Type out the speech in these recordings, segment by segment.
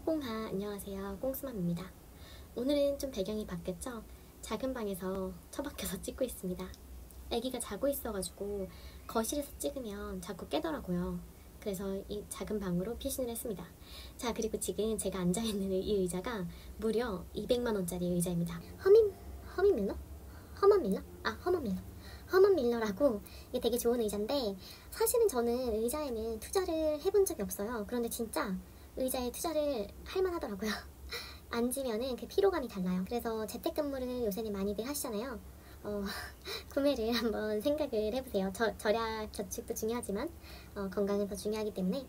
꽁꽁하 안녕하세요, 꽁스맘입니다. 오늘은 좀 배경이 바뀌었죠? 작은 방에서 처박혀서 찍고 있습니다. 아기가 자고 있어가지고 거실에서 찍으면 자꾸 깨더라고요. 그래서 이 작은 방으로 피신을 했습니다. 자, 그리고 지금 제가 앉아있는 이 의자가 무려 200만원짜리 의자입니다. 허밍밀러? 허먼밀러? 허먼밀러라고, 이게 되게 좋은 의자인데, 사실은 저는 의자에는 투자를 해본 적이 없어요. 그런데 진짜 의자에 투자를 할만하더라고요. 앉으면은 그 피로감이 달라요. 그래서 재택근무를 요새는 많이들 하시잖아요. 구매를 한번 생각을 해보세요. 절약, 저축도 중요하지만 건강은 더 중요하기 때문에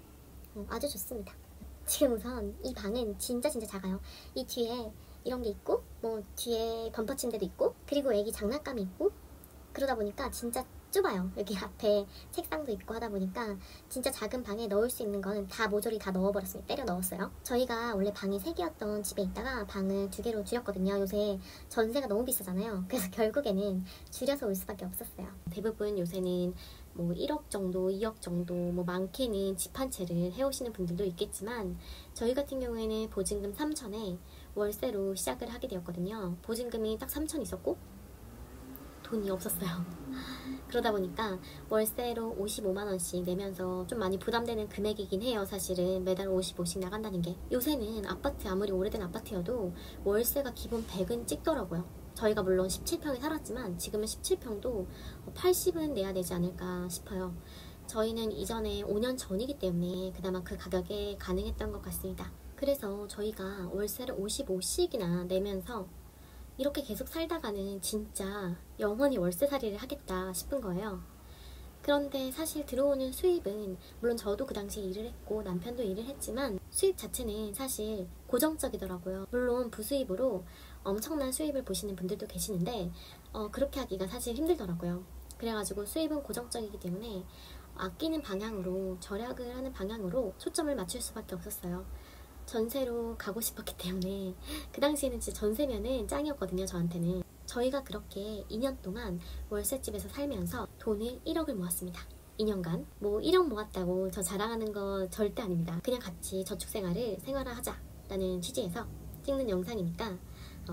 아주 좋습니다. 지금 우선 이 방은 진짜 작아요. 이 뒤에 이런 게 있고, 뭐 뒤에 범퍼 침대도 있고, 그리고 애기 장난감이 있고, 그러다 보니까 진짜 좁아요. 여기 앞에 책상도 있고 하다 보니까 진짜 작은 방에 넣을 수 있는 거는 다 모조리 다 넣어버렸습니다. 때려 넣었어요. 저희가 원래 방이 3개였던 집에 있다가 방을 2개로 줄였거든요. 요새 전세가 너무 비싸잖아요. 그래서 결국에는 줄여서 올 수밖에 없었어요. 대부분 요새는 뭐 1억 정도, 2억 정도, 뭐 많게는 집 한 채를 해오시는 분들도 있겠지만, 저희 같은 경우에는 보증금 3천에 월세로 시작을 하게 되었거든요. 보증금이 딱 3천 있었고 돈이 없었어요. 그러다 보니까 월세로 55만원씩 내면서 좀 많이 부담되는 금액이긴 해요. 사실은 매달 55씩 나간다는 게. 요새는 아파트, 아무리 오래된 아파트여도 월세가 기본 100은 찍더라고요. 저희가 물론 17평에 살았지만 지금은 17평도 80은 내야 되지 않을까 싶어요. 저희는 이전에 5년 전이기 때문에 그나마 그 가격에 가능했던 것 같습니다. 그래서 저희가 월세를 55씩이나 내면서 이렇게 계속 살다가는 진짜 영원히 월세살이를 하겠다 싶은 거예요. 그런데 사실 들어오는 수입은, 물론 저도 그 당시에 일을 했고 남편도 일을 했지만 수입 자체는 사실 고정적이더라고요. 물론 부수입으로 엄청난 수입을 보시는 분들도 계시는데 그렇게 하기가 사실 힘들더라고요. 그래가지고 수입은 고정적이기 때문에 아끼는 방향으로, 절약을 하는 방향으로 초점을 맞출 수밖에 없었어요. 전세로 가고 싶었기 때문에 그 당시에는 진짜 전세면은 짱이었거든요, 저한테는. 저희가 그렇게 2년 동안 월세집에서 살면서 돈을 1억을 모았습니다. 2년간. 뭐 1억 모았다고 저 자랑하는 거 절대 아닙니다. 그냥 같이 저축생활을 생활화하자라는 취지에서 찍는 영상이니까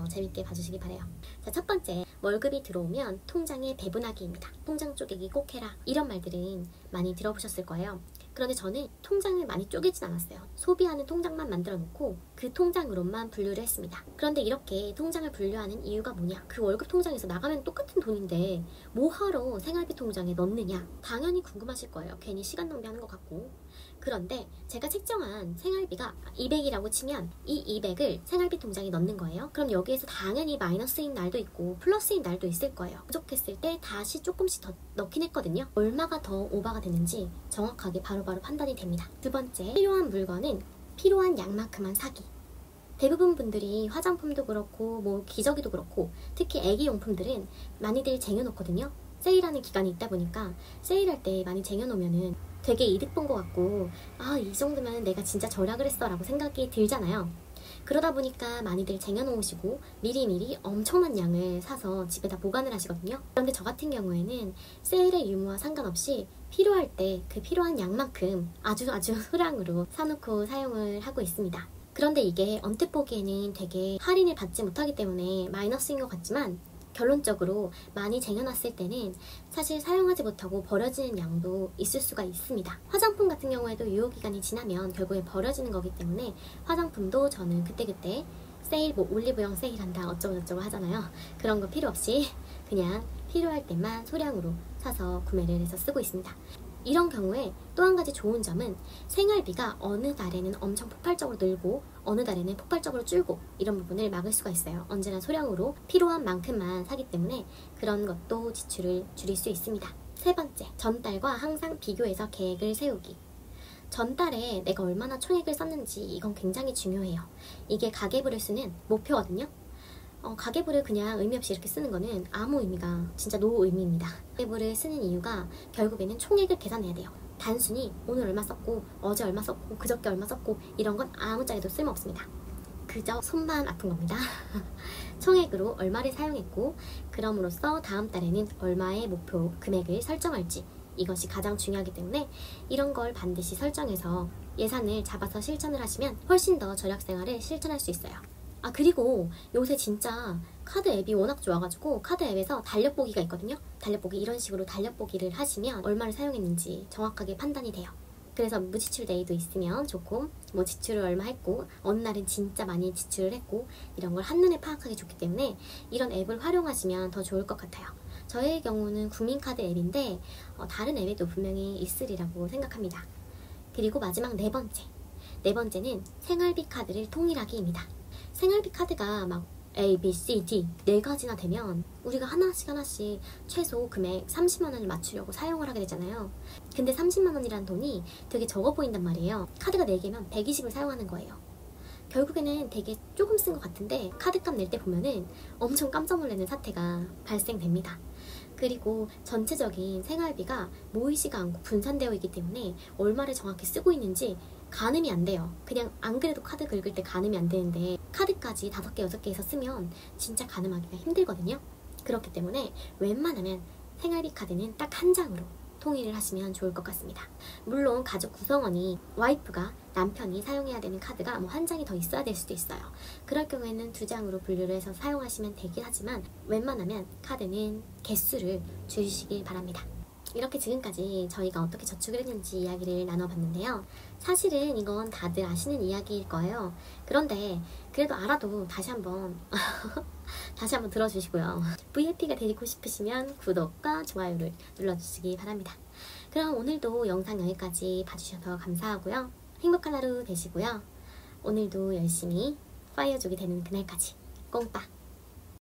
재밌게 봐주시기 바래요. 자, 첫 번째, 월급이 들어오면 통장에 배분하기입니다. 통장 쪼개기 꼭 해라, 이런 말들은 많이 들어보셨을 거예요. 그런데 저는 통장을 많이 쪼개진 않았어요. 소비하는 통장만 만들어 놓고 그 통장으로만 분류를 했습니다. 그런데 이렇게 통장을 분류하는 이유가 뭐냐? 그 월급 통장에서 나가면 똑같은 돈인데 뭐하러 생활비 통장에 넣느냐? 당연히 궁금하실 거예요. 괜히 시간 낭비하는 것 같고. 그런데 제가 책정한 생활비가 200이라고 치면 이 200을 생활비 통장에 넣는 거예요. 그럼 여기에서 당연히 마이너스인 날도 있고 플러스인 날도 있을 거예요. 부족했을 때 다시 조금씩 더 넣긴 했거든요. 얼마가 더 오버가 됐는지 정확하게 바로바로 판단이 됩니다. 두 번째, 필요한 물건은 필요한 양만큼만 사기. 대부분 분들이 화장품도 그렇고 뭐 기저귀도 그렇고 특히 애기용품들은 많이들 쟁여놓거든요. 세일하는 기간이 있다 보니까 세일할 때 많이 쟁여놓으면은 되게 이득 본 것 같고, 이 정도면 내가 진짜 절약을 했어 라고 생각이 들잖아요. 그러다 보니까 많이들 쟁여놓으시고 미리미리 엄청난 양을 사서 집에다 보관을 하시거든요. 그런데 저 같은 경우에는 세일의 유무와 상관없이 필요할 때 그 필요한 양만큼 아주 소량으로 사놓고 사용을 하고 있습니다. 그런데 이게 언뜻 보기에는 되게 할인을 받지 못하기 때문에 마이너스인 것 같지만, 결론적으로 많이 쟁여놨을 때는 사실 사용하지 못하고 버려지는 양도 있을 수가 있습니다. 화장품 같은 경우에도 유효기간이 지나면 결국에 버려지는 거기 때문에 화장품도 저는 그때그때 세일, 뭐 올리브영 세일한다 어쩌고저쩌고 하잖아요. 그런 거 필요 없이 그냥 필요할 때만 소량으로 사서 구매를 해서 쓰고 있습니다. 이런 경우에 또 한 가지 좋은 점은 생활비가 어느 달에는 엄청 폭발적으로 늘고 어느 달에는 폭발적으로 줄고 이런 부분을 막을 수가 있어요. 언제나 소량으로 필요한 만큼만 사기 때문에 그런 것도 지출을 줄일 수 있습니다. 세 번째, 전달과 항상 비교해서 계획을 세우기. 전달에 내가 얼마나 총액을 썼는지 이건 굉장히 중요해요. 이게 가계부를 쓰는 목표거든요. 가계부를 그냥 의미 없이 이렇게 쓰는 거는 아무 의미가, 진짜 노 의미입니다. 가계부를 쓰는 이유가 결국에는 총액을 계산해야 돼요. 단순히 오늘 얼마 썼고 어제 얼마 썼고 그저께 얼마 썼고 이런 건 아무짝에도 쓸모없습니다. 그저 손만 아픈 겁니다. 총액으로 얼마를 사용했고, 그럼으로써 다음 달에는 얼마의 목표 금액을 설정할지, 이것이 가장 중요하기 때문에 이런 걸 반드시 설정해서 예산을 잡아서 실천을 하시면 훨씬 더 절약 생활을 실천할 수 있어요. 아, 그리고 요새 진짜 카드 앱이 워낙 좋아가지고 카드 앱에서 달력 보기가 있거든요. 달력 보기, 이런 식으로 달력 보기를 하시면 얼마를 사용했는지 정확하게 판단이 돼요. 그래서 무지출 데이도 있으면 좋고, 뭐 지출을 얼마 했고 어느 날은 진짜 많이 지출을 했고, 이런 걸 한눈에 파악하기 좋기 때문에 이런 앱을 활용하시면 더 좋을 것 같아요. 저의 경우는 국민카드 앱인데 다른 앱에도 분명히 있으리라고 생각합니다. 그리고 마지막 네 번째는 생활비 카드를 통일하기입니다. 생활비 카드가 막 A, B, C, D 4가지나 되면 우리가 하나씩 최소 금액 30만 원을 맞추려고 사용을 하게 되잖아요. 근데 30만 원이란 돈이 되게 적어 보인단 말이에요. 카드가 4개면 120을 사용하는 거예요. 결국에는 되게 조금 쓴 것 같은데 카드값 낼 때 보면은 엄청 깜짝 놀라는 사태가 발생됩니다. 그리고 전체적인 생활비가 모이지가 않고 분산되어 있기 때문에 얼마를 정확히 쓰고 있는지 가늠이 안 돼요. 그냥 안 그래도 카드 긁을 때 가늠이 안 되는데 카드까지 5개, 6개에서 쓰면 진짜 가늠하기가 힘들거든요. 그렇기 때문에 웬만하면 생활비 카드는 딱 한 장으로 통일을 하시면 좋을 것 같습니다. 물론 가족 구성원이 와이프가 남편이 사용해야 되는 카드가 뭐 한 장이 더 있어야 될 수도 있어요. 그럴 경우에는 2장으로 분류를 해서 사용하시면 되긴 하지만 웬만하면 카드는 개수를 줄이시길 바랍니다. 이렇게 지금까지 저희가 어떻게 저축을 했는지 이야기를 나눠봤는데요. 사실은 이건 다들 아시는 이야기일 거예요. 그런데 그래도 알아도 다시 한번 들어주시고요. VIP가 되고 싶으시면 구독과 좋아요를 눌러주시기 바랍니다. 그럼 오늘도 영상 여기까지 봐주셔서 감사하고요. 행복한 하루 되시고요. 오늘도 열심히 파이어족이 되는 그날까지 꽁빠